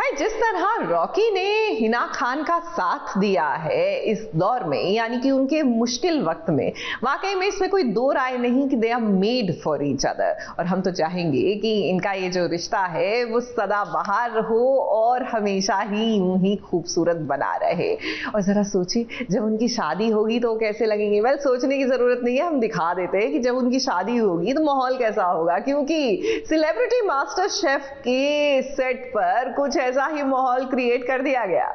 भाई जिस तरह रॉकी ने हिना खान का साथ दिया है इस दौर में, यानी कि उनके मुश्किल वक्त में, वाकई में इसमें कोई दो राय नहीं कि they are made for each other. और हम तो चाहेंगे कि इनका ये जो रिश्ता है वो सदाबहार हो और हमेशा ही यूं ही खूबसूरत बना रहे। और जरा सोचिए जब उनकी शादी होगी तो कैसे लगेंगे। वेल, सोचने की जरूरत नहीं है, हम दिखा देते हैं कि जब उनकी शादी होगी तो माहौल कैसा होगा, क्योंकि सेलिब्रिटी मास्टर शेफ के सेट पर कुछ ऐसा ही माहौल क्रिएट कर दिया गया।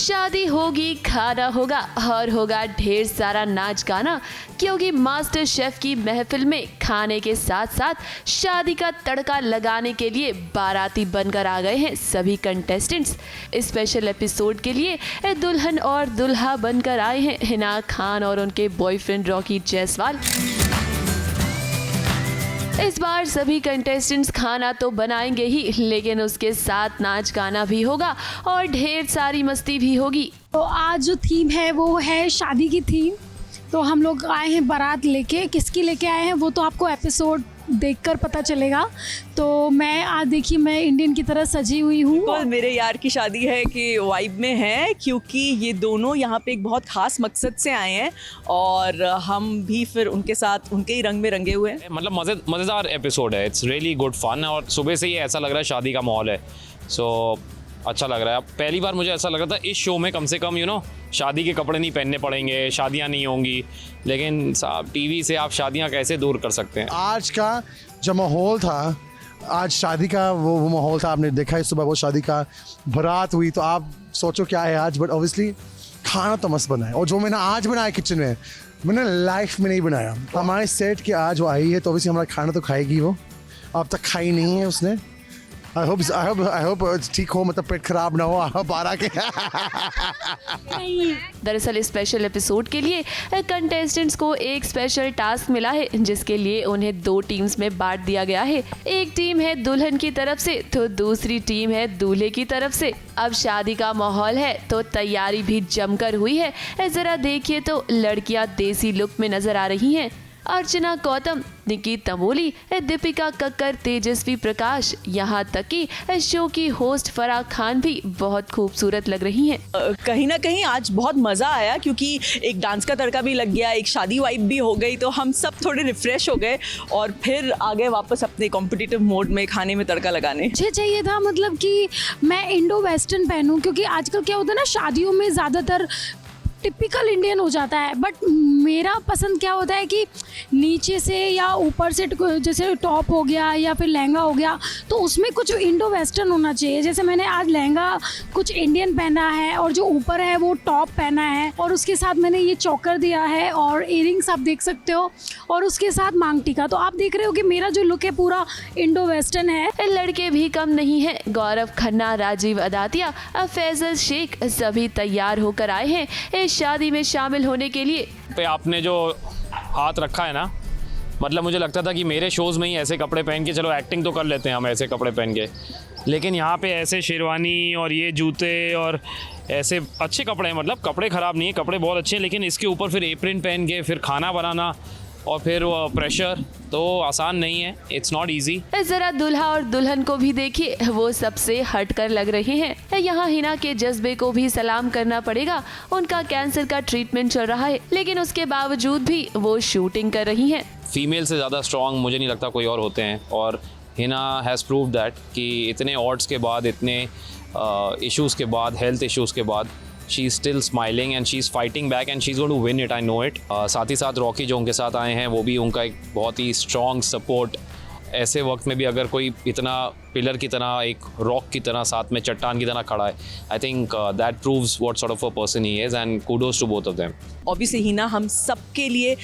शादी होगी, खाना होगा और होगा ढेर सारा नाच गाना, क्योंकि मास्टर शेफ की महफिल में खाने के साथ साथ शादी का तड़का लगाने के लिए बाराती बनकर आ गए हैं सभी कंटेस्टेंट्स। स्पेशल एपिसोड के लिए दुल्हन और दुल्हा बनकर आए हैं हिना खान और उनके बॉयफ्रेंड रॉकी जायसवाल। इस बार सभी कंटेस्टेंट्स खाना तो बनाएंगे ही, लेकिन उसके साथ नाच गाना भी होगा और ढेर सारी मस्ती भी होगी। तो आज जो थीम है वो है शादी की थीम। तो हम लोग आए हैं बारात लेके, किसकी लेके आए हैं वो तो आपको एपिसोड देखकर पता चलेगा। तो मैं आज देखिए मैं इंडियन की तरह सजी हुई हूँ। बिल्कुल मेरे यार की शादी है कि वाइब में है, क्योंकि ये दोनों यहाँ पे एक बहुत खास मकसद से आए हैं और हम भी फिर उनके साथ उनके ही रंग में रंगे हुए हैं। मतलब मज़ेदार एपिसोड है, इट्स रियली गुड फन। और सुबह से ही ऐसा लग रहा है शादी का माहौल है, सो अच्छा लग रहा है। पहली बार मुझे ऐसा लग रहा था इस शो में कम से कम शादी के कपड़े नहीं पहनने पड़ेंगे, शादियां नहीं होंगी, लेकिन साहब टीवी से आप शादियां कैसे दूर कर सकते हैं। आज का जो माहौल था, आज शादी का वो माहौल था, आपने देखा है सुबह वो शादी का बारात हुई, तो आप सोचो क्या है आज। बट ऑब्वियसली खाना तो मस्त बना है, और जो मैंने आज बनाया किचन में मैंने लाइफ में नहीं बनाया। हमारे सेट की आज वो आई है तो ऑब्वियसली हमारा खाना तो खाएगी वो, अब तक खाई नहीं है उसने। I hope ठीक हो, मतलब पेट खराब ना हो बारह के। दरअसल स्पेशल एपिसोड के लिए कंटेस्टेंट्स को एक स्पेशल टास्क मिला है, जिसके लिए उन्हें 2 टीम्स में बांट दिया गया है। एक टीम है दुल्हन की तरफ से तो दूसरी टीम है दूल्हे की तरफ से। अब शादी का माहौल है तो तैयारी भी जमकर हुई है। जरा देखिए तो लड़कियां देसी लुक में नजर आ रही हैं। अर्चना गौतम, निकी तमोली, दीपिका कक्कर, तेजस्वी प्रकाश, यहाँ तक कि शो की होस्ट फराह खान भी बहुत खूबसूरत लग रही हैं। कहीं ना कहीं आज बहुत मज़ा आया, क्योंकि एक डांस का तड़का भी लग गया, एक शादी वाइब भी हो गई, तो हम सब थोड़े रिफ्रेश हो गए और फिर आ गए वापस अपने कॉम्पिटिटिव मोड में खाने में तड़का लगाने। मुझे चाहिए था मतलब कि मैं इंडो वेस्टर्न पहनूं, क्योंकि आजकल क्या होता है ना, शादियों में ज़्यादातर टिपिकल इंडियन हो जाता है। बट मेरा पसंद क्या होता है कि नीचे से या ऊपर से, जैसे टॉप हो गया या फिर लहंगा हो गया, तो उसमें कुछ इंडो वेस्टर्न होना चाहिए। जैसे मैंने आज लहंगा कुछ इंडियन पहना है और जो ऊपर है वो टॉप पहना है, और उसके साथ मैंने ये चोकर दिया है और इयरिंग्स आप देख सकते हो, और उसके साथ मांग टीका। तो आप देख रहे हो कि मेरा जो लुक है पूरा इंडो वेस्टर्न है। लड़के भी कम नहीं हैं। गौरव खन्ना, राजीव अदातिया, फैजल शेख सभी तैयार होकर आए हैं इस शादी में शामिल होने के लिए। पे आपने जो हाथ रखा है ना, मतलब मुझे लगता था कि मेरे शोज़ में ही ऐसे कपड़े पहन के चलो एक्टिंग तो कर लेते हैं हम ऐसे कपड़े पहन के, लेकिन यहाँ पे ऐसे शेरवानी और ये जूते और ऐसे अच्छे कपड़े हैं। मतलब कपड़े ख़राब नहीं है, कपड़े बहुत अच्छे हैं, लेकिन इसके ऊपर फिर एप्रिन पहन के फिर खाना बनाना और फिर वो प्रेशर तो आसान नहीं है। It's not easy. जरा दुल्हा और दुल्हन को भी देखिए, वो सबसे हटकर लग रहे हैं। यहाँ हिना के जज्बे को भी सलाम करना पड़ेगा। उनका कैंसर का ट्रीटमेंट चल रहा है, लेकिन उसके बावजूद भी वो शूटिंग कर रही हैं। फीमेल से ज़्यादा स्ट्रॉन्ग मुझे नहीं लगता कोई और होते हैं, और हिना हैज़ प्रूव दैट कि इतने ऑड्स के बाद, इतने इश्यूज़ के बाद, हेल्थ इश्यूज़ के बाद, she is still smiling and she is fighting back and she is going to win it, I know it. साथ ही साथ रॉकी जो उनके साथ आए हैं वो भी उनका एक बहुत ही स्ट्रॉन्ग सपोर्ट। ऐसे वक्त में भी अगर कोई इतना पिलर की तरह, एक रॉक की तरह, साथ में चट्टान की तरह खड़ा है. I think that proves what sort of a person he is and kudos to both of them. Obviously Hina हम सबके लिए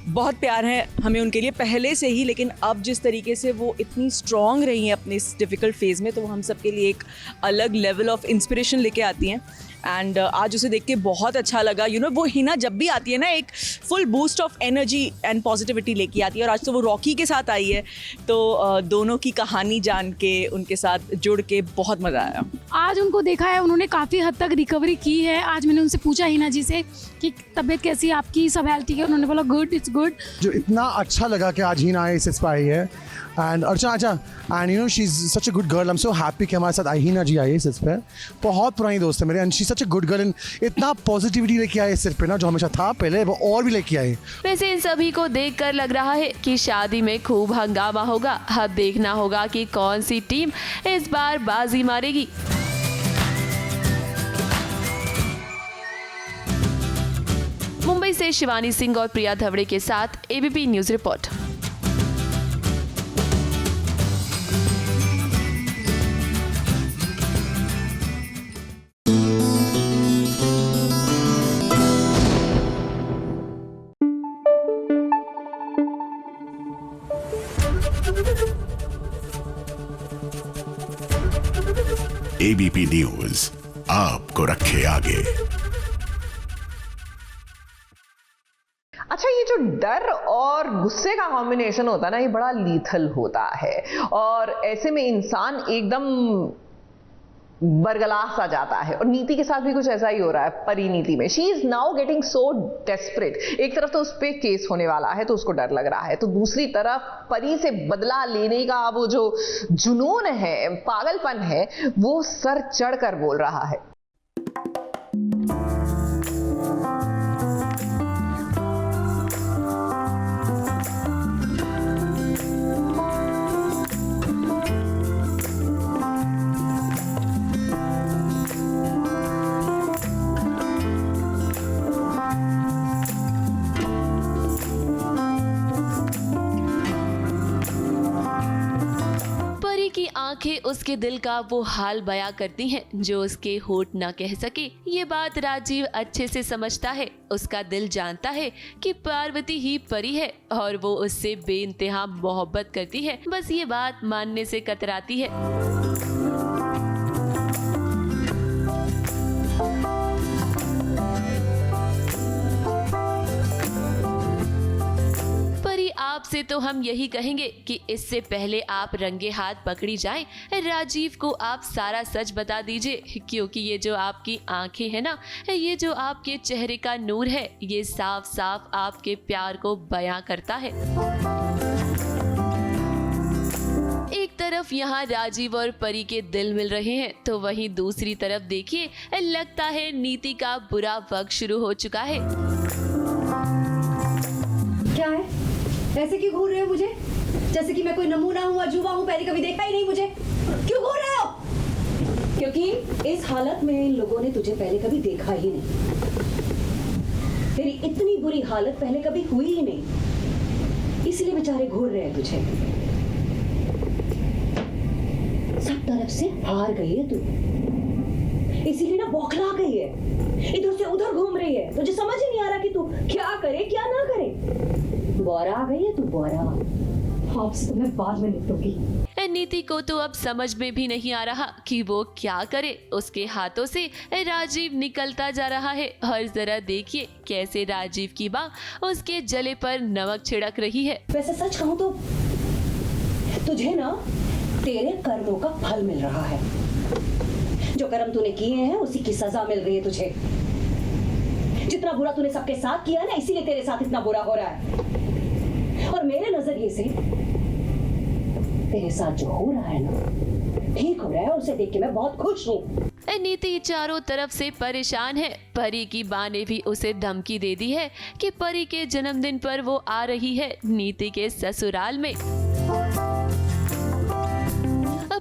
बहुत प्यार है हमें उनके लिए पहले से ही, लेकिन अब जिस तरीके से वो इतनी स्ट्रॉन्ग रही हैं अपने इस डिफ़िकल्ट फेज़ में, तो वो हम सबके लिए एक अलग लेवल ऑफ इंस्पिरेशन लेके आती हैं. एंड आज उसे देख के बहुत अच्छा लगा. वो हिना जब भी आती है ना, एक full boost of energy and positivity लेके आती है. और आज तो वो रॉकी के साथ आई है, तो दोनों की कहानी जान के, उनके साथ जुड़ के बहुत मज़ा आया. आज उनको देखा है, उन्होंने काफ़ी हद तक रिकवरी की है. आज मैंने उनसे पूछा हिना जी से कि तबीयत कैसी है आपकी, सब हेल्थ ठीक है? उन्होंने बोला गुड, इट्स गुड. जो इतना अच्छा लगा कि आज हिना इस पर आई है. एंड अच्छा and she is such a good girl. I am so happy कि हमारे साथ हिना जी आई है इस पे. बहुत पुरानी दोस्त है मेरे, and she such a good girl. And इतना पॉजिटिविटी लेके आए इस पे ना, जो हमेशा था पहले, वो और भी लेके आए. वैसे इन सभी को देखकर लग रहा है कि शादी में खूब हंगामा होगा. अब देखना होगा कि कौन सी टीम इस बार बाजी मारेगी. मुंबई से शिवानी सिंह और प्रिया धवड़े के साथ ABP news report. ABP news आपको रखे आगे. अच्छा, ये जो डर और गुस्से का कॉम्बिनेशन होता है ना, ये बड़ा लीथल होता है. और ऐसे में इंसान एकदम बरगला सा जाता है. और नीति के साथ भी कुछ ऐसा ही हो रहा है. परिणीति में she is now getting so desperate. एक तरफ तो उस पर केस होने वाला है तो उसको डर लग रहा है, तो दूसरी तरफ परी से बदला लेने का वो जो जुनून है, पागलपन है, वो सर चढ़कर बोल रहा है. की आंखें उसके दिल का वो हाल बयां करती हैं जो उसके होठ ना कह सके. ये बात राजीव अच्छे से समझता है. उसका दिल जानता है कि पार्वती ही परी है और वो उससे बेइंतहा मोहब्बत करती है. बस ये बात मानने से कतराती है. आपसे तो हम यही कहेंगे कि इससे पहले आप रंगे हाथ पकड़ी जाएं, राजीव को आप सारा सच बता दीजिए. क्योंकि ये जो आपकी आंखें हैं ना, ये जो आपके चेहरे का नूर है, ये साफ साफ आपके प्यार को बयां करता है. एक तरफ यहाँ राजीव और परी के दिल मिल रहे हैं, तो वहीं दूसरी तरफ देखिए, लगता है नीति का बुरा वक्त शुरू हो चुका है. क्या है? ऐसे क्यों घूर रहे हो मुझे? जैसे कि मैं कोई नमूना हूँ, अजूबा हूँ, पहले कभी देखा ही नहीं मुझे. क्यों घूर रहे हो? क्योंकि इस हालत में इन लोगों ने तुझे पहले कभी देखा ही नहीं. तेरी इतनी बुरी हालत पहले कभी हुई ही नहीं, इसलिए बेचारे घूर रहे हैं तुझे. सब तरफ से हार गई है तू, इसीलिए ना बौखला गई है, इधर से उधर घूम रही है. तुझे समझ ही नहीं आ रहा कि तू क्या करे क्या ना करे. बोरा आ गई है तू, बोरा. आपसे तो मैं बाद में निपटूंगी. नीति को तो अब समझ में भी नहीं आ रहा कि वो क्या करे. उसके हाथों से राजीव निकलता जा रहा है और जरा देखिए कैसे राजीव की बांह उसके जले पर नमक छिड़क रही है. वैसे सच कहूं तो तुझे ना तेरे कर्मों का फल मिल रहा है. जो कर्म तूने किए हैं उसी की सजा मिल रही है तुझे. जितना बुरा तूने सबके साथ किया ना, इसीलिए तेरे साथ इतना बुरा हो रहा है. और मेरे नजरिए से तेरे साथ जो हो रहा है ना, ठीक हो रहा है. और उसे देख के मैं बहुत खुश हूँ. नीति चारों तरफ से परेशान है. परी की मां ने भी उसे धमकी दे दी है कि परी के जन्मदिन पर वो आ रही है नीति के ससुराल में.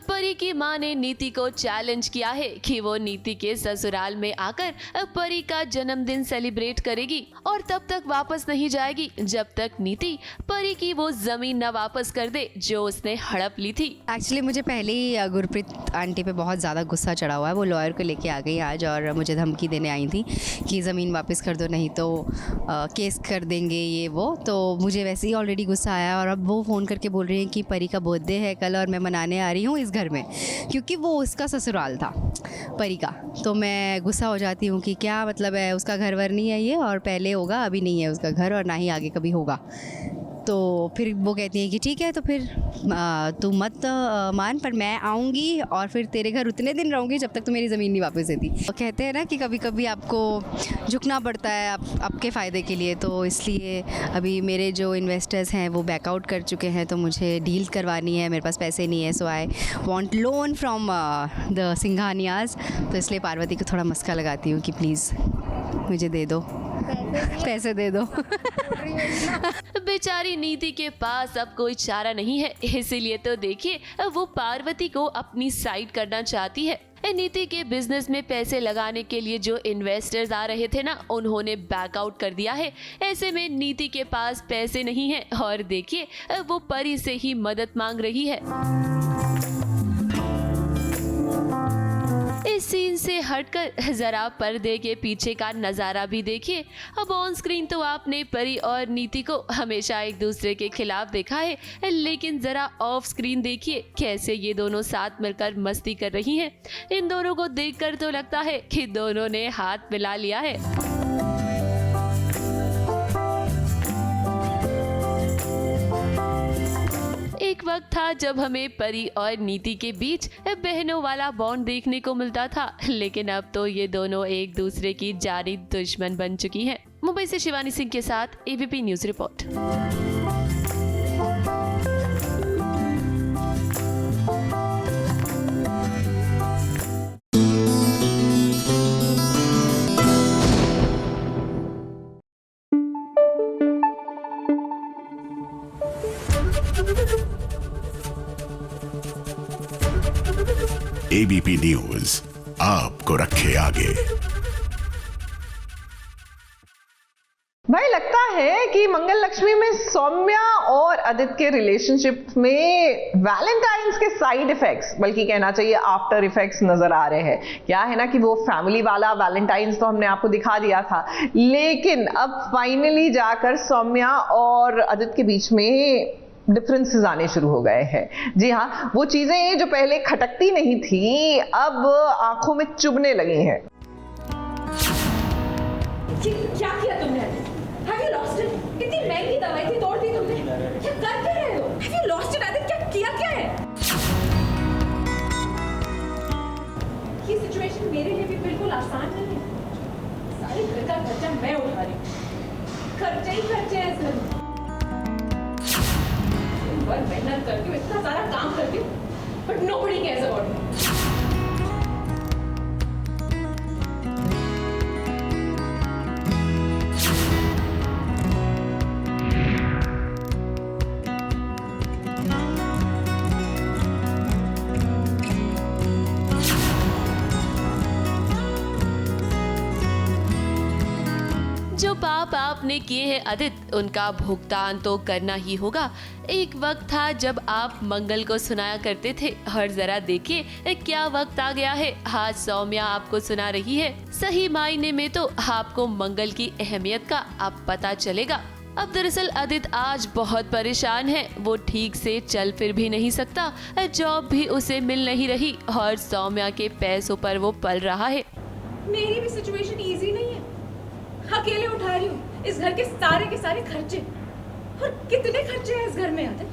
परी की मां ने नीति को चैलेंज किया है कि वो नीति के ससुराल में आकर परी का जन्मदिन सेलिब्रेट करेगी और तब तक वापस नहीं जाएगी जब तक नीति परी की वो जमीन न वापस कर दे जो उसने हड़प ली थी। एक्चुअली मुझे पहले ही गुरप्रीत आंटी पे बहुत ज़्यादा गुस्सा चढ़ा हुआ है। वो लॉयर को लेके आ गई आज और मुझे धमकी देने आई थी कि ज़मीन वापस कर दो, नहीं तो केस कर देंगे ये वो। तो मुझे वैसे ही ऑलरेडी गुस्सा आया और अब वो फ़ोन करके बोल रही हैं कि परी का बर्थडे है कल और मैं मनाने आ रही हूँ इस घर में, क्योंकि वो उसका ससुराल था परी का। तो मैं गुस्सा हो जाती हूँ कि क्या मतलब है, उसका घर वर नहीं है ये, और पहले होगा, अभी नहीं है उसका घर और ना ही आगे कभी होगा। तो फिर वो कहती हैं कि ठीक है तो फिर तू मत मान, पर मैं आऊँगी और फिर तेरे घर उतने दिन रहूँगी जब तक तू मेरी ज़मीन नहीं वापस देती। तो कहते हैं ना कि कभी कभी आपको झुकना पड़ता है आपके फ़ायदे के लिए। तो इसलिए अभी मेरे जो इन्वेस्टर्स हैं वो बैकआउट कर चुके हैं, तो मुझे डील करवानी है, मेरे पास पैसे नहीं है। So I want loan from the Singhanias. तो इसलिए पार्वती को थोड़ा मस्का लगाती हूँ कि प्लीज़ मुझे दे दो, पैसे दे दो। बेचारी नीति के पास अब कोई चारा नहीं है, इसीलिए तो देखिए वो पार्वती को अपनी साइड करना चाहती है। नीति के बिजनेस में पैसे लगाने के लिए जो इन्वेस्टर्स आ रहे थे ना, उन्होंने बैकआउट कर दिया है। ऐसे में नीति के पास पैसे नहीं है और देखिए वो परी से ही मदद मांग रही है। इस सीन से हटकर जरा पर्दे के पीछे का नजारा भी देखिए। अब ऑन स्क्रीन तो आपने परी और नीति को हमेशा एक दूसरे के खिलाफ देखा है, लेकिन जरा ऑफ स्क्रीन देखिए कैसे ये दोनों साथ मिलकर मस्ती कर रही हैं। इन दोनों को देखकर तो लगता है कि दोनों ने हाथ मिला लिया है। एक वक्त था जब हमें परी और नीति के बीच बहनों वाला बॉन्ड देखने को मिलता था, लेकिन अब तो ये दोनों एक दूसरे की जानी दुश्मन बन चुकी हैं। मुंबई से शिवानी सिंह के साथ ABP news report. ABP news आपको रखे आगे। भाई लगता है कि मंगल लक्ष्मी में सौम्या और आदित्य के रिलेशनशिप में वैलेंटाइंस के साइड इफेक्ट्स, बल्कि कहना चाहिए आफ्टर इफेक्ट्स नजर आ रहे हैं। क्या है ना कि वो फैमिली वाला वैलेंटाइंस तो हमने आपको दिखा दिया था, लेकिन अब फाइनली जाकर सौम्या और आदित्य के बीच में डिफरेंसेस आने शुरू हो गए हैं। जी हाँ, वो चीजें जो पहले खटकती नहीं थी अब आंखों में चुभने लगी हैं। क्या किया तुमने? Have you lost it? कितनी महंगी दवाई थी, तोड़ दी तुमने। क्या कर क्या रहे हो? Have you lost it? क्या किया है? ये सिचुएशन मेरे लिए भी बिल्कुल आसान नहीं है। सारे घर का खर्चा मैं उठा रही हूँ। खर्चे ही खर्चे हैं इस घर में। मेहनत करती हूँ, इतना सारा काम करती हूँ, but nobody cares about me. जो पाप आपने किए हैं आदित्य, उनका भुगतान तो करना ही होगा। एक वक्त था जब आप मंगल को सुनाया करते थे और जरा देखिए क्या वक्त आ गया है, आज सौम्या आपको सुना रही है। सही मायने में तो आपको मंगल की अहमियत का अब पता चलेगा। अब दरअसल आदित्य आज बहुत परेशान है, वो ठीक से चल फिर भी नहीं सकता, जॉब भी उसे मिल नहीं रही और सौम्या के पैसों पर वो पल रहा है। मेरी भी सिचुएशन इजी नहीं है, अकेले उठा रही हूँ इस घर के सारे खर्चे। और कितने खर्चे हैं इस घर में आते,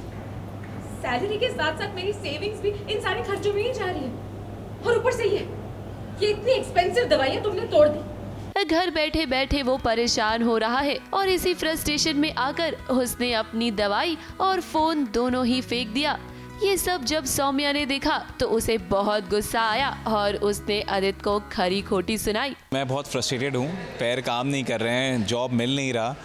सैलरी के साथ साथ मेरी सेविंग्स भी इन सारे खर्चों में ही जा रही है। और ऊपर से ये इतनी एक्सपेंसिव दवाइयाँ तुमने तोड़ दी। घर बैठे बैठे वो परेशान हो रहा है और इसी फ्रस्ट्रेशन में आकर उसने अपनी दवाई और फोन दोनों ही फेंक दिया। ये सब जब सौम्या ने देखा तो उसे बहुत गुस्सा आया और उसने आदित्य को खरी खोटी सुनाई। मैं बहुत फ्रस्ट्रेटेड हूँ, पैर काम नहीं कर रहे हैं, जॉब मिल नहीं रहा,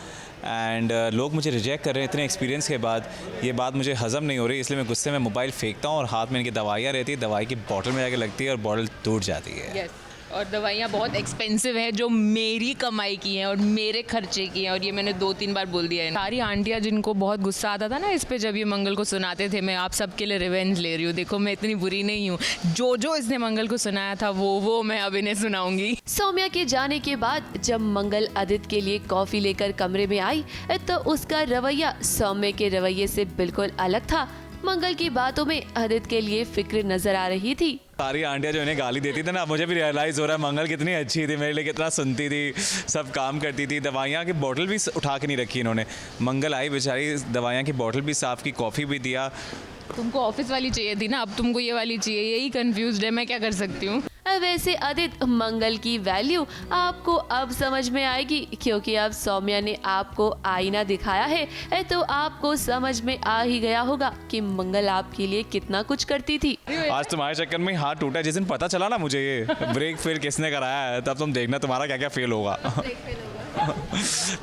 एंड लोग मुझे रिजेक्ट कर रहे हैं इतने एक्सपीरियंस के बाद। ये बात मुझे हज़म नहीं हो रही, इसलिए मैं गुस्से में मोबाइल फेंकता हूँ और हाथ में इनकी दवाइयाँ रहती है, दवाई की बॉटल में जाके लगती है और बॉटल टूट जाती है। और दवाइयाँ बहुत एक्सपेंसिव हैं जो मेरी कमाई की हैं और मेरे खर्चे की हैं, और ये मैंने 2-3 बार बोल दिया है। सारी आंटियाँ जिनको बहुत गुस्सा आता था ना इस पे जब ये मंगल को सुनाते थे, मैं आप सबके लिए रिवेंज ले रही हूँ, देखो मैं इतनी बुरी नहीं हूँ, जो इसने मंगल को सुनाया था वो मैं अब इन्हें सुनाऊंगी। सौम्या के जाने के बाद जब मंगल आदित्य के लिए कॉफी लेकर कमरे में आई तो उसका रवैया सौम्या के रवैये से बिल्कुल अलग था। मंगल की बातों में आदित्य के लिए फिक्र नजर आ रही थी। सारी आंटियाँ जो इन्हें गाली देती थी ना, मुझे भी रियलाइज़ हो रहा है मंगल कितनी अच्छी थी, मेरे लिए कितना सुनती थी, सब काम करती थी। दवाइयाँ की बोतल भी उठा के नहीं रखी इन्होंने। मंगल आई बेचारी, दवाइयाँ की बोतल भी साफ़ की, कॉफ़ी भी दिया। तुमको ऑफिस वाली चाहिए थी ना, अब तुमको ये वाली चाहिए, यही कंफ्यूज्ड है, मैं क्या कर सकती हूँ। वैसे आदित्य मंगल की वैल्यू आपको अब समझ में आएगी, क्योंकि अब सौम्या ने आपको आईना दिखाया है तो आपको समझ में आ ही गया होगा कि मंगल आपके लिए कितना कुछ करती थी। आज तुम्हारे चक्कर में हाथ टूटा, जिस दिन पता चला ना मुझे ये ब्रेक फेल किसने कराया है, तब तुम देखना तुम्हारा क्या क्या फेल होगा।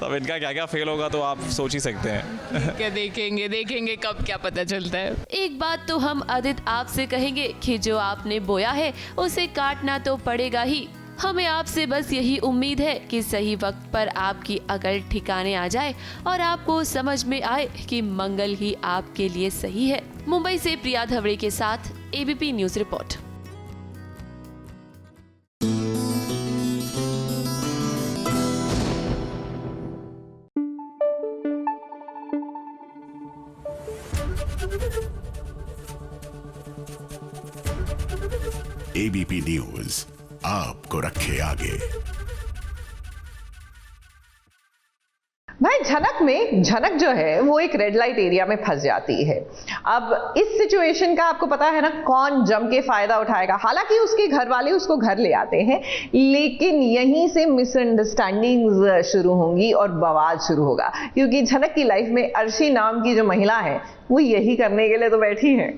तब इनका क्या क्या फेल होगा तो आप सोच ही सकते हैं। क्या देखेंगे कब क्या पता चलता है। एक बात तो हम आदित्य आपसे कहेंगे कि जो आपने बोया है उसे काटना तो पड़ेगा ही। हमें आपसे बस यही उम्मीद है कि सही वक्त पर आपकी अकल ठिकाने आ जाए और आपको समझ में आए कि मंगल ही आपके लिए सही है। मुंबई से प्रिया धवड़े के साथ ABP news report. ABP news आपको रखे आगे। भाई झनक जो है वो एक रेड लाइट एरिया में फंस जाती है। अब इस सिचुएशन का आपको पता है ना कौन जम के फायदा उठाएगा। हालांकि उसके घर वाले उसको घर ले आते हैं, लेकिन यहीं से मिसअंडरस्टैंडिंग्स शुरू होंगी और बवाल शुरू होगा, क्योंकि झनक की लाइफ में अर्शी नाम की जो महिला है वो यही करने के लिए तो बैठी है।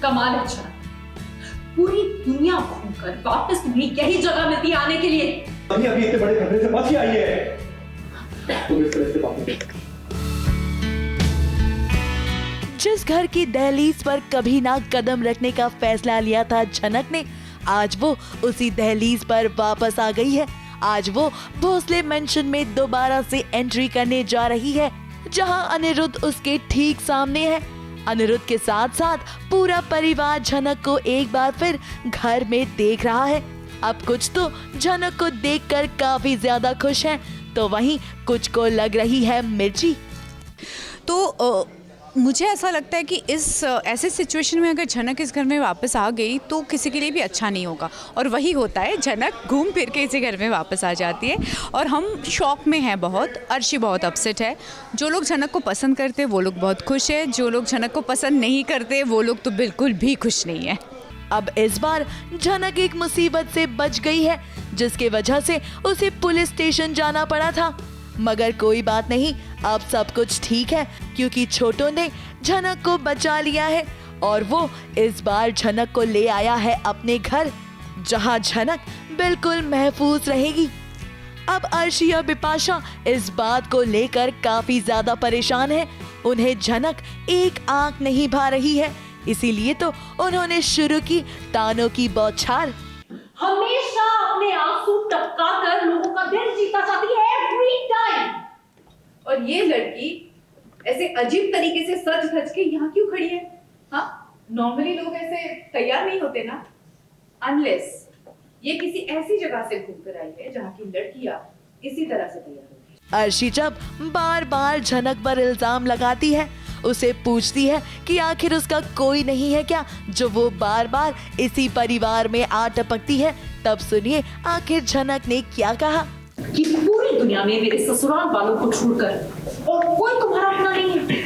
कमाल है झनक, पूरी दुनिया घूमकर वापस तुम्हें यही जगह मिलती है आने के लिए। अभी इतने बड़े खतरे से बच ही आई है, तुम इस तरह से वापस। जिस घर की दहलीज पर कभी ना कदम रखने का फैसला लिया था झनक ने, आज वो उसी दहलीज पर वापस आ गई है। आज वो भोसले मेंशन में दोबारा से एंट्री करने जा रही है, जहां अनिरुद्ध उसके ठीक सामने है। अनिरुद्ध के साथ साथ पूरा परिवार झनक को एक बार फिर घर में देख रहा है। अब कुछ तो झनक को देखकर काफी ज्यादा खुश हैं, तो वहीं कुछ को लग रही है मिर्ची। तो मुझे ऐसा लगता है कि इस ऐसे सिचुएशन में अगर झनक इस घर में वापस आ गई तो किसी के लिए भी अच्छा नहीं होगा, और वही होता है, झनक घूम फिर के इसी घर में वापस आ जाती है और हम शॉक में हैं बहुत। अर्शी बहुत अपसेट है। जो लोग झनक को पसंद करते वो लोग बहुत खुश है, जो लोग झनक को पसंद नहीं करते वो लोग तो बिल्कुल भी खुश नहीं है। अब इस बार झनक एक मुसीबत से बच गई है, जिसके वजह से उसे पुलिस स्टेशन जाना पड़ा था। मगर कोई बात नहीं, अब सब कुछ ठीक है, क्योंकि छोटू ने झनक को बचा लिया है और वो इस बार झनक को ले आया है अपने घर, जहां झनक बिल्कुल महफूज रहेगी। अब अर्शी और बिपाशा इस बात को लेकर काफी ज्यादा परेशान है। उन्हें झनक एक आंख नहीं भा रही है, इसीलिए तो उन्होंने शुरू की तानों की बौछार। हमेशा अपने आंसू टपकाकर लोगों का दिल जीता जाती है एवरी टाइम। और ये लड़की ऐसे अजीब तरीके से सच धज के यहाँ क्यों खड़ी है? हाँ, नॉर्मली लोग ऐसे तैयार नहीं होते ना, अनलेस ये किसी ऐसी जगह से घूम कर आई है जहाँ की लड़कियां इसी तरह से तैयार होती है। अर्शी जब बार बार झनक पर इल्जाम लगाती है उसे पूछती है कि आखिर उसका कोई नहीं है क्या जो वो बार बार इसी परिवार में आ टपकती है। तब सुनिए आखिर झनक ने क्या कहा। कि पूरी दुनिया में मेरे ससुराल वालों को छोड़कर और कोई तुम्हारा अपना नहीं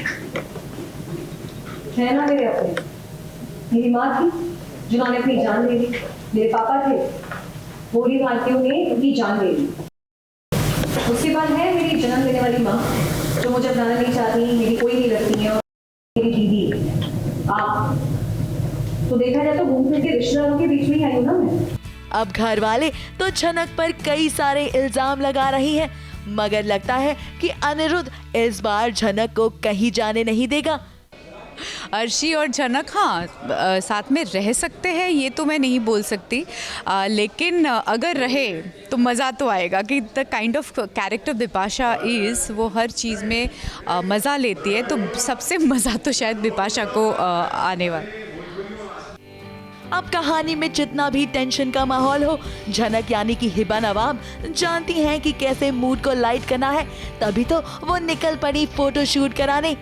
है ना मेरे अपने। मेरी माँ थी जिन्होंने अपनी जान ले ली, मेरे पापा थे गोली मार के उन्हें उनकी जान ले ली। उसके बाद है मेरी जन्म देने वाली माँ जो मुझे अपनाना नहीं चाहती, मेरी कोई नहीं लगती है, और मेरी दीदी आप। तो देखा जाए तो घूम फिर के रिश्तेदारों के बीच में ही आई हूँ ना मैं। अब घर वाले तो झनक पर कई सारे इल्जाम लगा रही हैं, मगर लगता है कि अनिरुद्ध इस बार झनक को कहीं जाने नहीं देगा। अर्शी और झनक हाँ साथ में रह सकते हैं, ये तो मैं नहीं बोल सकती, लेकिन अगर रहे तो मज़ा तो आएगा कि the kind of character Bipasha is वो हर चीज़ में मज़ा लेती है, तो सबसे मज़ा तो शायद बिपाशा को आने वाला। अब कहानी में जितना भी टेंशन का माहौल हो, झनक यानी कि हिबा नवाब जानती हैं कि कैसे मूड को लाइट करना है, तभी तो वो निकल पड़ी फोटो शूट कराने।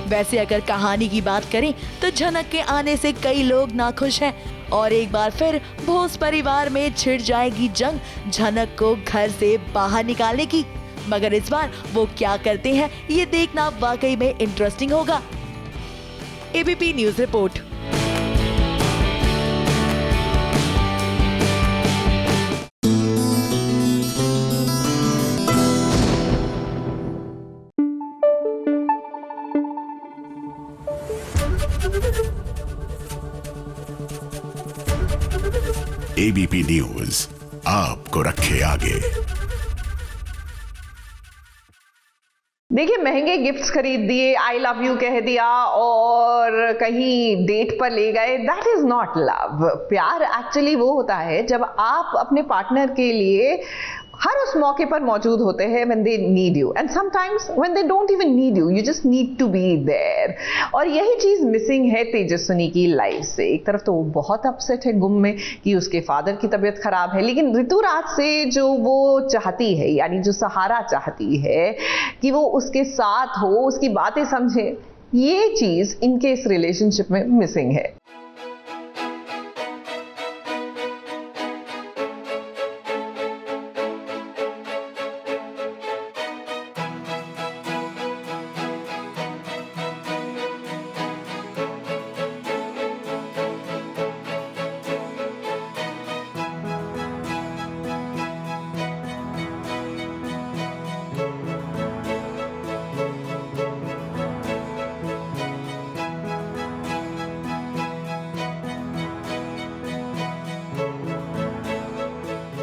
वैसे अगर कहानी की बात करें तो झनक के आने से कई लोग नाखुश हैं और एक बार फिर भोस परिवार में छिड़ जाएगी जंग झनक को घर से बाहर निकालने की। मगर इस बार वो क्या करते हैं ये देखना वाकई में इंटरेस्टिंग होगा। ABP news report. ABP news आपको रखे आगे। देखिए, महंगे गिफ्ट्स खरीद दिए, आई लव यू कह दिया और कहीं डेट पर ले गए, दैट इज नॉट लव। प्यार एक्चुअली वो होता है जब आप अपने पार्टनर के लिए हर उस मौके पर मौजूद होते हैं when they need you and sometimes when they don't even need you, you just need to be there। और यही चीज मिसिंग है तेजस्विनी की लाइफ से। एक तरफ तो वो बहुत अपसेट है गुम में कि उसके फादर की तबीयत खराब है, लेकिन ऋतुराज से जो वो चाहती है, यानी जो सहारा चाहती है कि वो उसके साथ हो, उसकी बातें समझे, ये चीज इनके इस रिलेशनशिप में मिसिंग है।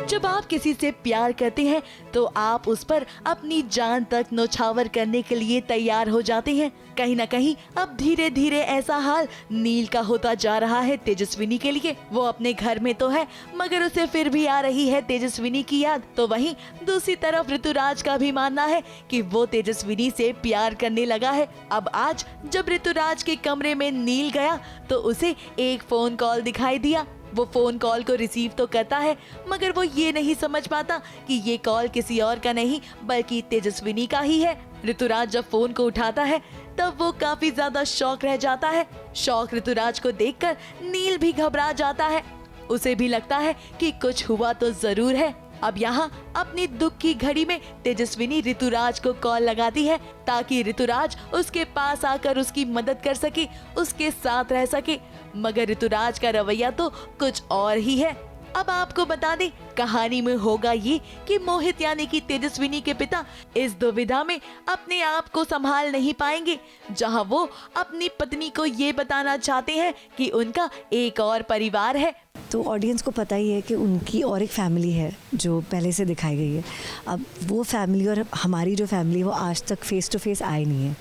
जब आप किसी से प्यार करते हैं तो आप उस पर अपनी जान तक न्यौछावर करने के लिए तैयार हो जाते हैं। कहीं ना कहीं अब धीरे धीरे ऐसा हाल नील का होता जा रहा है तेजस्विनी के लिए। वो अपने घर में तो है मगर उसे फिर भी आ रही है तेजस्विनी की याद। तो वहीं दूसरी तरफ ऋतुराज का भी मानना है कि वो तेजस्विनी से प्यार करने लगा है। अब आज जब ऋतुराज के कमरे में नील गया तो उसे एक फोन कॉल दिखाई दिया। वो फोन कॉल को रिसीव तो करता है मगर वो ये नहीं समझ पाता कि ये कॉल किसी और का नहीं बल्कि तेजस्विनी का ही है। ऋतुराज जब फोन को उठाता है तब वो काफी ज्यादा शॉक रह जाता है। शॉक ऋतुराज को देखकर नील भी घबरा जाता है। उसे भी लगता है कि कुछ हुआ तो जरूर है। अब यहाँ अपनी दुख की घड़ी में तेजस्विनी ऋतुराज को कॉल लगाती है ताकि ऋतुराज उसके पास आकर उसकी मदद कर सके, उसके साथ रह सके। मगर ऋतुराज का रवैया तो कुछ और ही है। अब आपको बता दें कहानी में होगा ये कि मोहित यानी कि तेजस्विनी के पिता इस दुविधा में अपने आप को संभाल नहीं पाएंगे, जहां वो अपनी पत्नी को ये बताना चाहते हैं कि उनका एक और परिवार है। तो ऑडियंस को पता ही है कि उनकी और एक फैमिली है जो पहले से दिखाई गई है। अब वो फैमिली और हमारी जो फैमिली है वो आज तक फेस टू फेस आई नहीं है।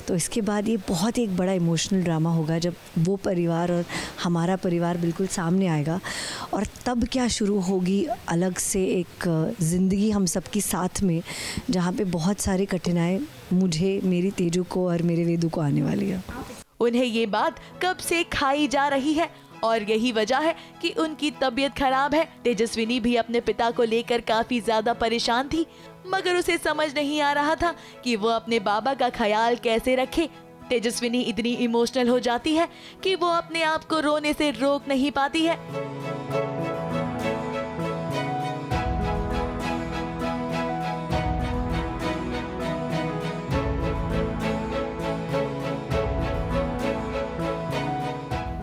तो इसके बाद ये बहुत ही एक बड़ा इमोशनल ड्रामा होगा जब वो परिवार और हमारा परिवार बिल्कुल सामने आएगा और तब क्या शुरू होगी अलग से एक ज़िंदगी हम सबकी साथ में, जहाँ पे बहुत सारी कठिनाई मुझे, मेरी तेजू को और मेरे वेदू को आने वाली है। उन्हें ये बात कब से खाई जा रही है और यही वजह है कि उनकी तबीयत खराब है। तेजस्विनी भी अपने पिता को लेकर काफी ज्यादा परेशान थी, मगर उसे समझ नहीं आ रहा था कि वो अपने बाबा का ख्याल कैसे रखे। तेजस्विनी इतनी इमोशनल हो जाती है कि वो अपने आप को रोने से रोक नहीं पाती है।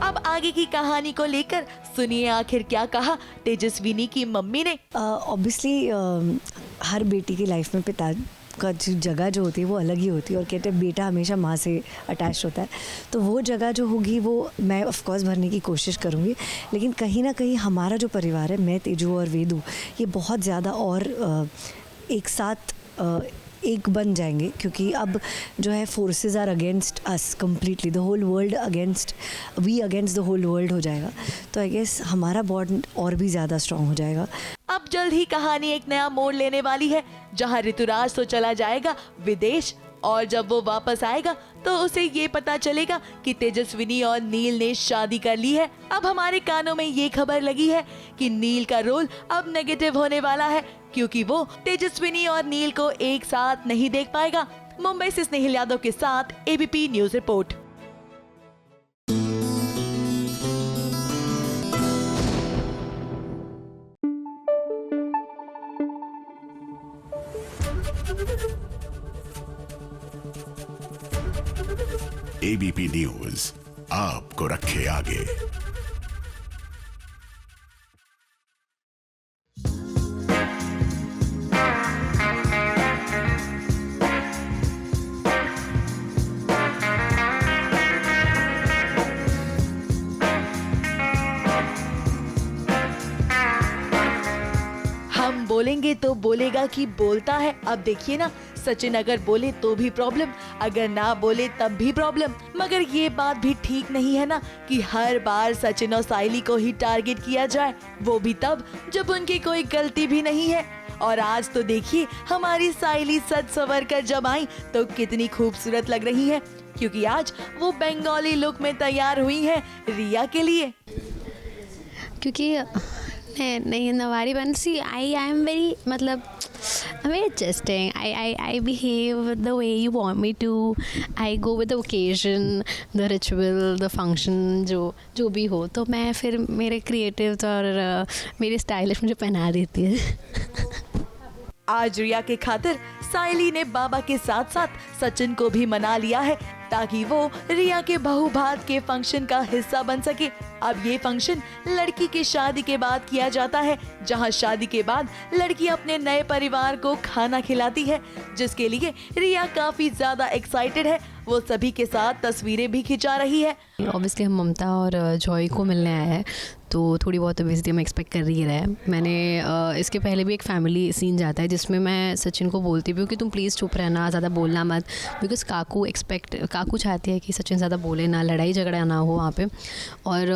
अब आगे की कहानी को लेकर सुनिए आखिर क्या कहा तेजस्विनी की मम्मी ने। ऑब्वियसली हर बेटी की लाइफ में पिता का जगह जो होती है वो अलग ही होती है, और कहते हैं बेटा हमेशा माँ से अटैच होता है, तो वो जगह जो होगी वो मैं ऑफ कोर्स भरने की कोशिश करूँगी। लेकिन कहीं ना कहीं हमारा जो परिवार है, मैं, तेजू और वेदू, ये बहुत ज़्यादा और एक साथ एक बन जाएंगे, क्योंकि अब जो है forces are against us completely, the whole world against we against the whole world हो जाएगा। तो आई गेस हमारा बॉन्ड और भी ज़्यादा स्ट्रॉन्ग हो जाएगा। अब जल्द ही कहानी एक नया मोड़ लेने वाली है, जहां ऋतुराज तो चला जाएगा विदेश, और जब वो वापस आएगा तो उसे ये पता चलेगा कि तेजस्विनी और नील ने शादी कर ली है। अब हमारे कानों में ये खबर लगी है कि नील का रोल अब नेगेटिव होने वाला है, क्योंकि वो तेजस्विनी और नील को एक साथ नहीं देख पाएगा। मुंबई से स्नेहिल यादव के साथ ABP news report. ABP news आपको रखे आगे। हम बोलेंगे तो बोलेगा कि बोलता है। अब देखिए ना, सचिन अगर बोले तो भी प्रॉब्लम, अगर ना बोले तब भी प्रॉब्लम। मगर ये बात भी ठीक नहीं है ना कि हर बार सचिन और साइली को ही टारगेट किया जाए, वो भी तब जब उनकी कोई गलती भी नहीं है। और आज तो देखिए हमारी साइली सज संवर कर जब आई तो कितनी खूबसूरत लग रही है, क्योंकि आज वो बंगाली लुक में तैयार हुई है रिया के लिए। क्योंकि नहीं नवारी बंसी आई एम वेरी मतलब I'm very adjusting. I behave the way you want me to. I go with the occasion, the ritual, the function, जो भी हो, तो मैं फिर मेरे क्रिएटिव और मेरी स्टाइलिश मुझे पहना देती है। आज रिया के खातिर साइली ने बाबा के साथ साथ सचिन को भी मना लिया है, ताकि वो रिया के बहुभात के फंक्शन का हिस्सा बन सके। अब ये फंक्शन लड़की की शादी के बाद किया जाता है, जहां शादी के बाद लड़की अपने नए परिवार को खाना खिलाती है, जिसके लिए रिया काफी ज्यादा एक्साइटेड है। वो सभी के साथ तस्वीरें भी खिंचा रही है। ऑब्वियसली हम ममता और जॉय को मिलने आए हैं, तो थोड़ी बहुत ओबेसिटी हम एक्सपेक्ट कर रही है। मैंने इसके पहले भी एक फैमिली सीन जाता है जिसमें मैं सचिन को बोलती भी हूँ कि तुम प्लीज़ चुप रहना, ज़्यादा बोलना मत, बिकॉज काकू चाहती है कि सचिन ज़्यादा बोले ना, लड़ाई झगड़ा ना हो वहाँ पे। और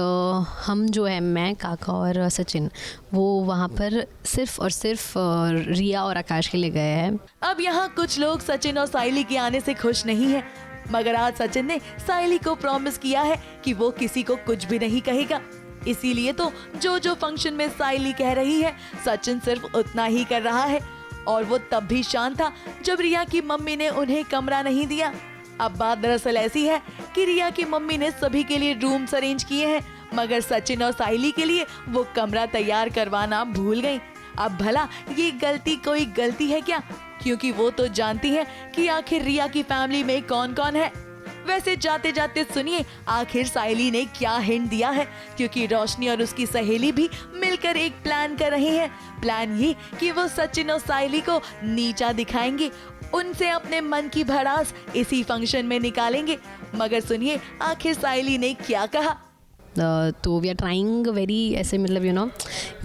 हम जो है, मैं, काका और सचिन, वो वहाँ पर सिर्फ और सिर्फ रिया और आकाश के लिए गए हैं। अब यहाँ कुछ लोग सचिन और साइली के आने से खुश नहीं है, मगर आज सचिन ने साइली को प्रॉमिस किया है कि वो किसी को कुछ भी नहीं कहेगा। इसीलिए तो जो फंक्शन में साइली कह रही है, सचिन सिर्फ उतना ही कर रहा है। और वो तब भी शांत था जब रिया की मम्मी ने उन्हें कमरा नहीं दिया। अब बात दरअसल ऐसी है कि रिया की मम्मी ने सभी के लिए रूम्स अरेंज किए हैं, मगर सचिन और साइली के लिए वो कमरा तैयार करवाना भूल गई। अब भला ये गलती कोई गलती है क्या? क्योंकि वो तो जानती है कि आखिर रिया की फैमिली में कौन कौन है। वैसे जाते जाते सुनिए आखिर साइली ने क्या हिंट दिया है, क्योंकि रोशनी और उसकी सहेली भी मिलकर एक प्लान कर रही हैं। प्लान ये कि वो सचिन और साइली को नीचा दिखाएंगे, उनसे अपने मन की भड़ास इसी फंक्शन में निकालेंगे। मगर सुनिए आखिर साइली ने क्या कहा। तो वी आर ट्राइंग वेरी ऐसे, मतलब यू नो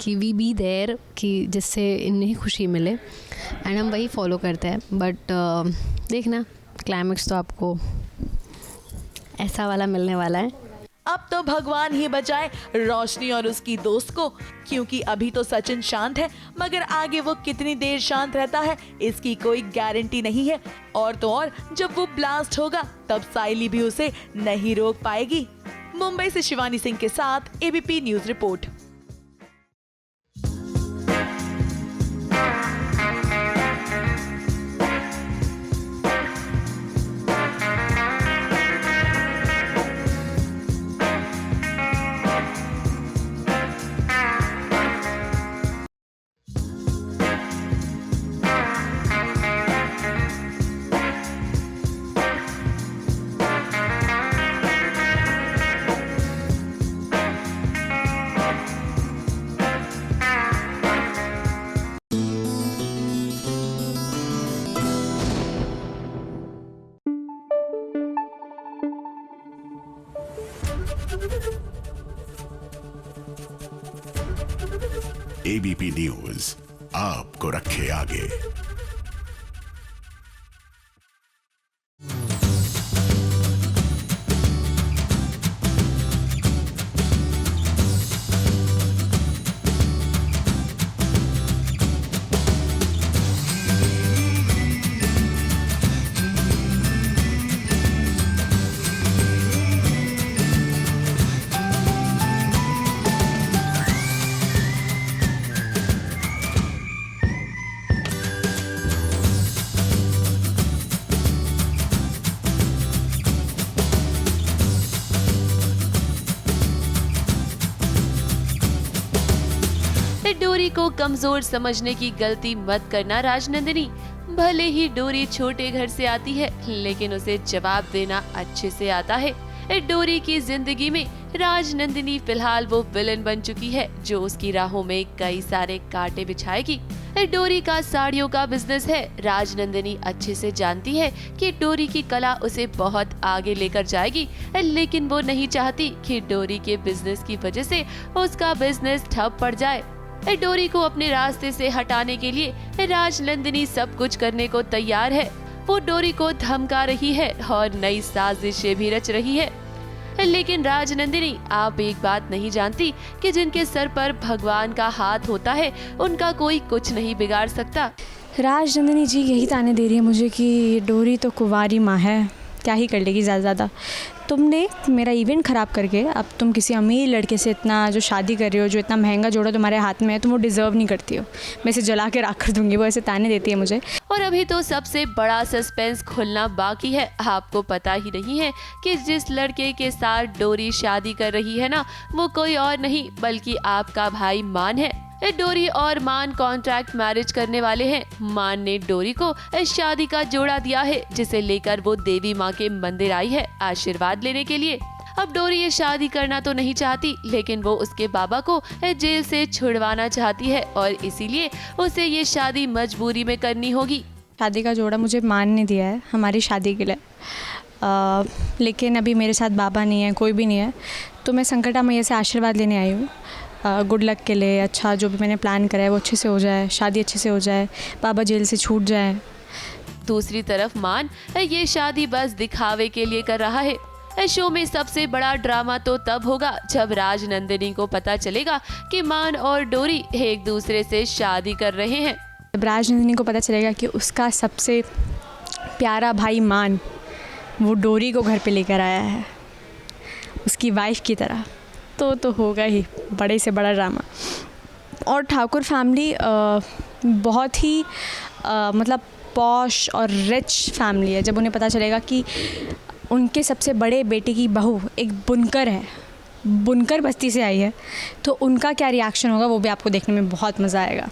कि वी बी देयर, कि जिससे इन्हें खुशी मिले, एंड हम वही फॉलो करते हैं। बट देखना क्लाइमेक्स तो आपको ऐसा वाला मिलने वाला है। अब तो भगवान ही बचाए रोशनी और उसकी दोस्त को, क्योंकि अभी तो सचिन शांत है, मगर आगे वो कितनी देर शांत रहता है इसकी कोई गारंटी नहीं है। और तो और जब वो ब्लास्ट होगा तब साइली भी उसे नहीं रोक पाएगी। मुंबई से शिवानी सिंह के साथ ABP news report. ABP news आपको रखे आगे। डोरी को कमजोर समझने की गलती मत करना राजनंदिनी। भले ही डोरी छोटे घर से आती है, लेकिन उसे जवाब देना अच्छे से आता है। डोरी की जिंदगी में राजनंदिनी फिलहाल वो विलन बन चुकी है जो उसकी राहों में कई सारे कांटे बिछाएगी। डोरी का साड़ियों का बिजनेस है। राजनंदिनी अच्छे से जानती है कि डोरी की कला उसे बहुत आगे लेकर जाएगी, लेकिन वो नहीं चाहती कि डोरी के बिजनेस की वजह से उसका बिजनेस ठप पड़ जाए। डोरी को अपने रास्ते से हटाने के लिए राजनंदिनी सब कुछ करने को तैयार है। वो डोरी को धमका रही है और नई साजिशें भी रच रही है। लेकिन राजनंदिनी, आप एक बात नहीं जानती कि जिनके सर पर भगवान का हाथ होता है उनका कोई कुछ नहीं बिगाड़ सकता। राजनंदिनी जी यही ताने दे रही है मुझे कि डोरी तो कुंवारी माँ है, क्या ही कर लेगी ज़्यादा। तुमने मेरा इवेंट ख़राब करके अब तुम किसी अमीर लड़के से इतना जो शादी कर रही हो, जो इतना महंगा जोड़ा तुम्हारे हाथ में है, तुम वो डिज़र्व नहीं करती हो। मैं इसे जला के राख कर दूंगी। वो ऐसे ताने देती है मुझे। और अभी तो सबसे बड़ा सस्पेंस खुलना बाकी है। आपको पता ही नहीं है कि जिस लड़के के साथ डोरी शादी कर रही है ना, वो कोई और नहीं बल्कि आपका भाई मान है। डोरी और मान कॉन्ट्रैक्ट मैरिज करने वाले हैं। मान ने डोरी को शादी का जोड़ा दिया है, जिसे लेकर वो देवी माँ के मंदिर आई है आशीर्वाद लेने के लिए। अब डोरी ये शादी करना तो नहीं चाहती, लेकिन वो उसके बाबा को जेल से छुड़वाना चाहती है और इसीलिए उसे ये शादी मजबूरी में करनी होगी। शादी का जोड़ा मुझे मान ने दिया है हमारी शादी के लिए, लेकिन अभी मेरे साथ बाबा नहीं है, कोई भी नहीं है, तो मैं संकटा मैया से आशीर्वाद लेने आई हूँ। गुड लक के लिए, अच्छा जो भी मैंने प्लान करा है वो अच्छे से हो जाए, शादी अच्छे से हो जाए, बाबा जेल से छूट जाए। दूसरी तरफ मान ये शादी बस दिखावे के लिए कर रहा है। शो में सबसे बड़ा ड्रामा तो तब होगा जब राजनंदिनी को पता चलेगा कि मान और डोरी एक दूसरे से शादी कर रहे हैं। जब राजनंदिनी को पता चलेगा कि उसका सबसे प्यारा भाई मान वो डोरी को घर पे लेकर आया है उसकी वाइफ की तरह, तो होगा ही बड़े से बड़ा ड्रामा। और ठाकुर फैमिली बहुत ही मतलब पॉश और रिच फैमिली है। जब उन्हें पता चलेगा कि उनके सबसे बड़े बेटे की बहू एक बुनकर है, बुनकर बस्ती से आई है, तो उनका क्या रिएक्शन होगा वो भी आपको देखने में बहुत मज़ा आएगा।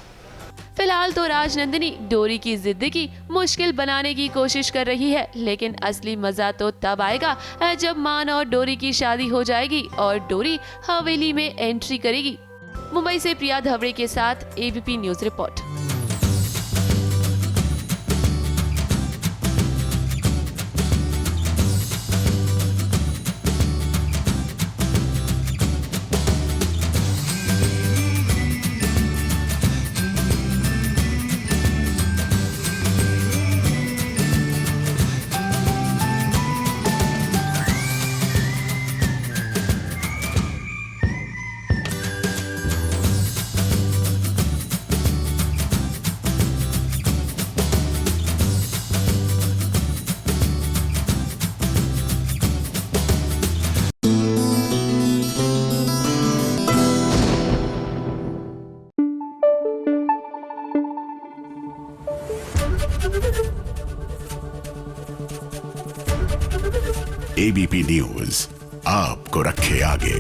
फिलहाल तो राजनंदिनी डोरी की जिंदगी मुश्किल बनाने की कोशिश कर रही है, लेकिन असली मजा तो तब आएगा जब मान और डोरी की शादी हो जाएगी और डोरी हवेली में एंट्री करेगी। मुंबई से प्रिया धवड़े के साथ ABP news report. ABP news आपको रखे आगे।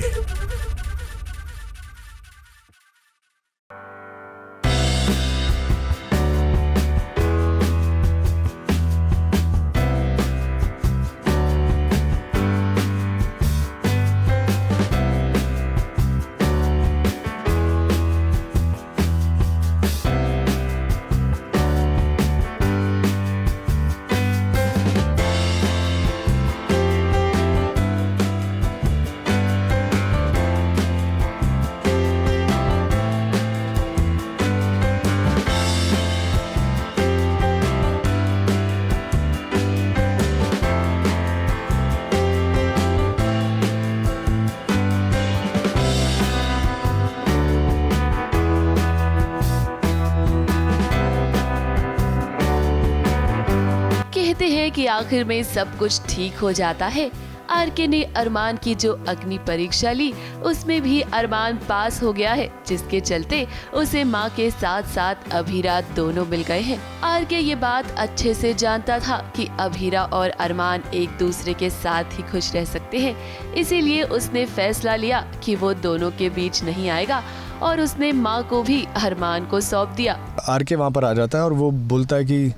कहते हैं कि आखिर में सब कुछ ठीक हो जाता है। आरके ने अरमान की जो अग्नि परीक्षा ली उसमें भी अरमान पास हो गया है, जिसके चलते उसे मां के साथ साथ अभीरा दोनों मिल गए हैं। आरके ये बात अच्छे से जानता था कि अभीरा और अरमान एक दूसरे के साथ ही खुश रह सकते हैं, इसीलिए उसने फैसला लिया कि वो दोनों के बीच नहीं आएगा और उसने माँ को भी अरमान को सौंप दिया। आरके वहाँ पर आ जाता है और वो बोलता है कि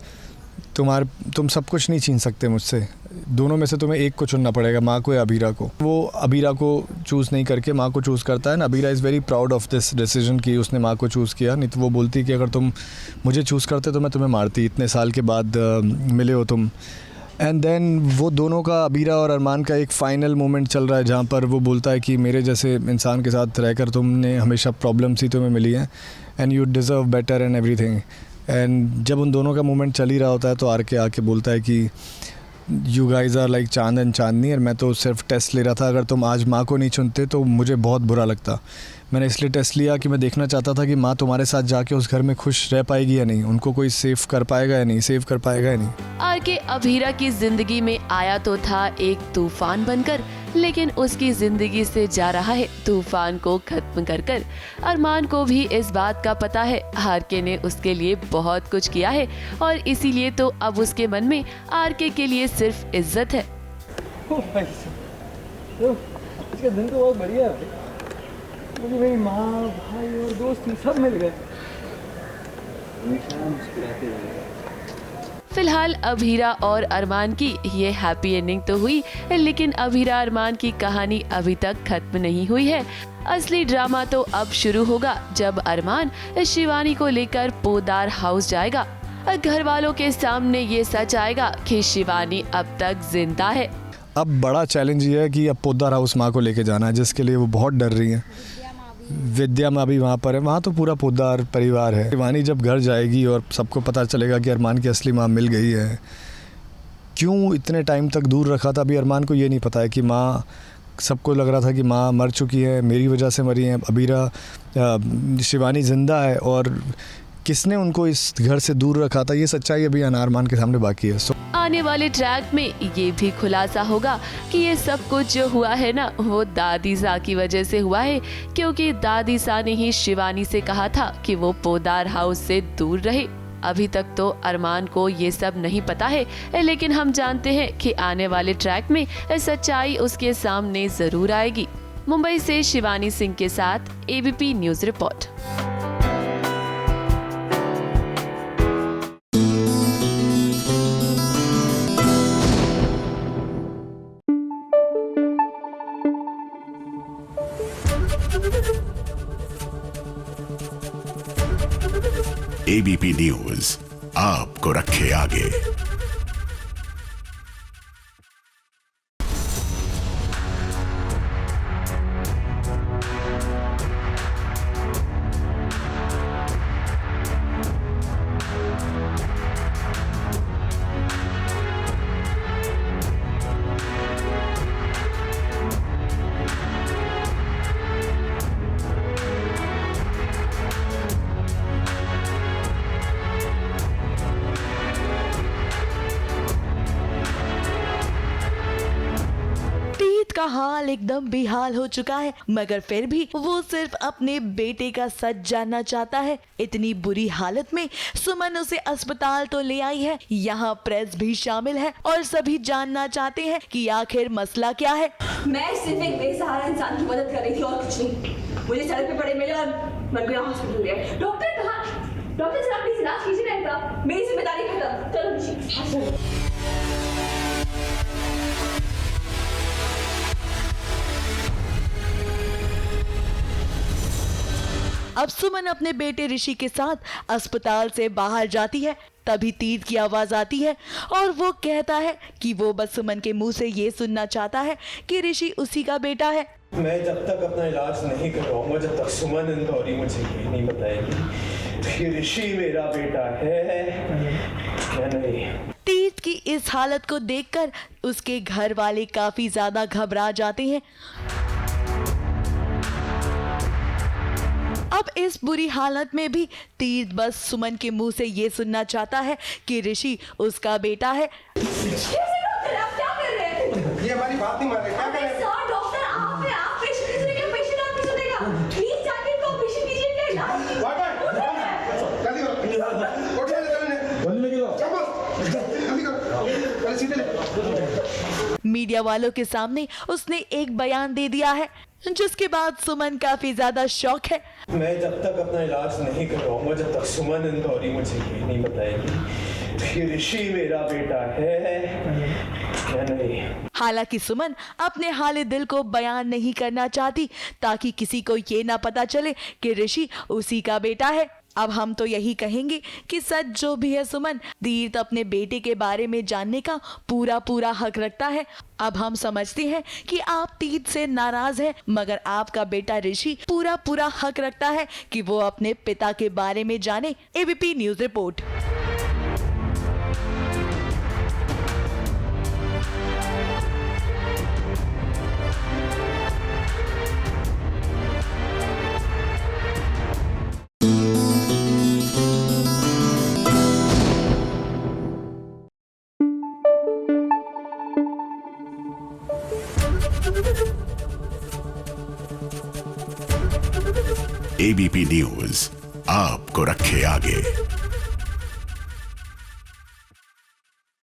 तुम सब कुछ नहीं छीन सकते मुझसे, दोनों में से तुम्हें एक को चुनना पड़ेगा, माँ को या अभीरा को। वो अभीरा को चूज़ नहीं करके माँ को चूज़ करता है ना। Abhira is very proud of this decision कि उसने माँ को चूज़ किया, नहीं तो वो बोलती कि अगर तुम मुझे चूज़ करते तो मैं तुम्हें मारती, इतने साल के बाद मिले हो तुम। एंड देन वो दोनों का, अभीरा और अरमान का एक फ़ाइनल मोमेंट चल रहा है जहाँ पर वो बोलता है कि मेरे जैसे इंसान के साथ रहकर तुमने हमेशा प्रॉब्लम्स ही तुम्हें मिली हैं and you deserve better and everything. And जब उन दोनों का मोमेंट चल ही रहा होता है तो आरके आके बोलता है कि यू गाइज आर लाइक चांद एंड चांदनी, और मैं तो सिर्फ टेस्ट ले रहा था, अगर तुम आज माँ को नहीं चुनते तो मुझे बहुत बुरा लगता। मैंने इसलिए टेस्ट लिया कि मैं देखना चाहता था कि माँ तुम्हारे साथ जाके उस घर में खुश रह पाएगी या नहीं, उनको कोई सेव कर पाएगा या नहीं। आरके अभीरा की जिंदगी में आया तो था एक तूफान बनकर, लेकिन उसकी जिंदगी से जा रहा है तूफान को खत्म कर कर। अरमान को भी इस बात का पता है आरके ने उसके लिए बहुत कुछ किया है और इसीलिए तो अब उसके मन में आरके के लिए सिर्फ इज्जत है। इसका दिन तो बहुत बढ़िया है, मुझे मेरी माँ, भाई और दोस्त सब मिल गए। फिलहाल अभीरा और अरमान की ये हैप्पी एंडिंग तो हुई, लेकिन अभीरा अरमान की कहानी अभी तक खत्म नहीं हुई है। असली ड्रामा तो अब शुरू होगा जब अरमान शिवानी को लेकर पोदार हाउस जाएगा। घर वालों के सामने ये सच आएगा कि शिवानी अब तक जिंदा है। अब बड़ा चैलेंज ये है कि अब पोदार हाउस माँ को लेके जाना है, जिसके लिए वो बहुत डर रही हैं। विद्या माँ भी वहाँ पर है, वहाँ तो पूरा पोदार परिवार है। शिवानी जब घर जाएगी और सबको पता चलेगा कि अरमान की असली माँ मिल गई है, क्यों इतने टाइम तक दूर रखा था, अभी अरमान को ये नहीं पता है कि माँ, सबको लग रहा था कि माँ मर चुकी है, मेरी वजह से मरी है। अभीरा, शिवानी जिंदा है और किसने उनको इस घर से दूर रखा था, ये सच्चाई अभी अरमान के सामने बाकी है। आने वाले ट्रैक में ये भी खुलासा होगा कि ये सब कुछ जो हुआ है ना, वो दादी सा की वजह से हुआ है, क्योंकि दादी सा ने ही शिवानी से कहा था कि वो पोदार हाउस से दूर रहे। अभी तक तो अरमान को ये सब नहीं पता है, लेकिन हम जानते हैं कि आने वाले ट्रैक में सच्चाई उसके सामने जरूर आएगी। मुंबई से शिवानी सिंह के साथ ABP news report. ABP news आपको रखे आगे। तीर्थ का हाल एकदम बेहाल हो चुका है, मगर फिर भी वो सिर्फ अपने बेटे का सच जानना चाहता है। इतनी बुरी हालत में सुमन उसे अस्पताल तो ले आई है, यहाँ प्रेस भी शामिल है और सभी जानना चाहते हैं कि आखिर मसला क्या है। मैं सिर्फ एक बेसहारा इंसान की मदद कर रही थी और कुछ नहीं। मुझे सड़क पे पड़े मिले और मैं गया हॉस्पिटल गया। डॉक्टर कहाँ? डॉक्टर सर प्लीज इलाज कीजिए ना, मेरी जिम्मेदारी खत्म। चलो अब सुमन अपने बेटे ऋषि के साथ अस्पताल से बाहर जाती है, तभी तीर्थ की आवाज आती है और वो कहता है कि वो बस सुमन के मुंह से ये सुनना चाहता है कि ऋषि उसी का बेटा है। मैं जब तक अपना इलाज नहीं करवाऊंगा, जब तक सुमन इंदौरी मुझे ये नहीं बताएगी कि ऋषि मेरा बेटा है या नहीं। तीर्थ की इस हालत को देखकर उसके घर वाले काफी ज्यादा घबरा जाते हैं। अब इस बुरी हालत में भी तीर्थ बस सुमन के मुंह से ये सुनना चाहता है कि ऋषि उसका बेटा है। आप क्या कर रहे हैं? ये हमारी बात नहीं मान रहे, क्या कर रहे हैं? डॉक्टर आप पेशेंट की सुनेगा, पेशेंट आपकी सुनेगा। प्लीज जाके तो पेशेंट कीजिए क्या इलाज। मीडिया वालों के सामने उसने एक बयान दे दिया है, जिसके बाद सुमन काफी ज्यादा शॉक है। मैं जब तक अपना इलाज नहीं करवाऊंगा, जब तक सुमन इंदौरी मुझे ये नहीं बताएगी कि ऋषि मेरा बेटा है या नहीं। हालांकि सुमन अपने हाले दिल को बयान नहीं करना चाहती ताकि किसी को ये ना पता चले कि ऋषि उसी का बेटा है। अब हम तो यही कहेंगे कि सच जो भी है सुमन, तीर्थ अपने बेटे के बारे में जानने का पूरा हक रखता है। अब हम समझते हैं कि आप तीर्थ से नाराज हैं, मगर आपका बेटा ऋषि पूरा हक रखता है कि वो अपने पिता के बारे में जाने। ABP news report. ABP news आपको रखे आगे।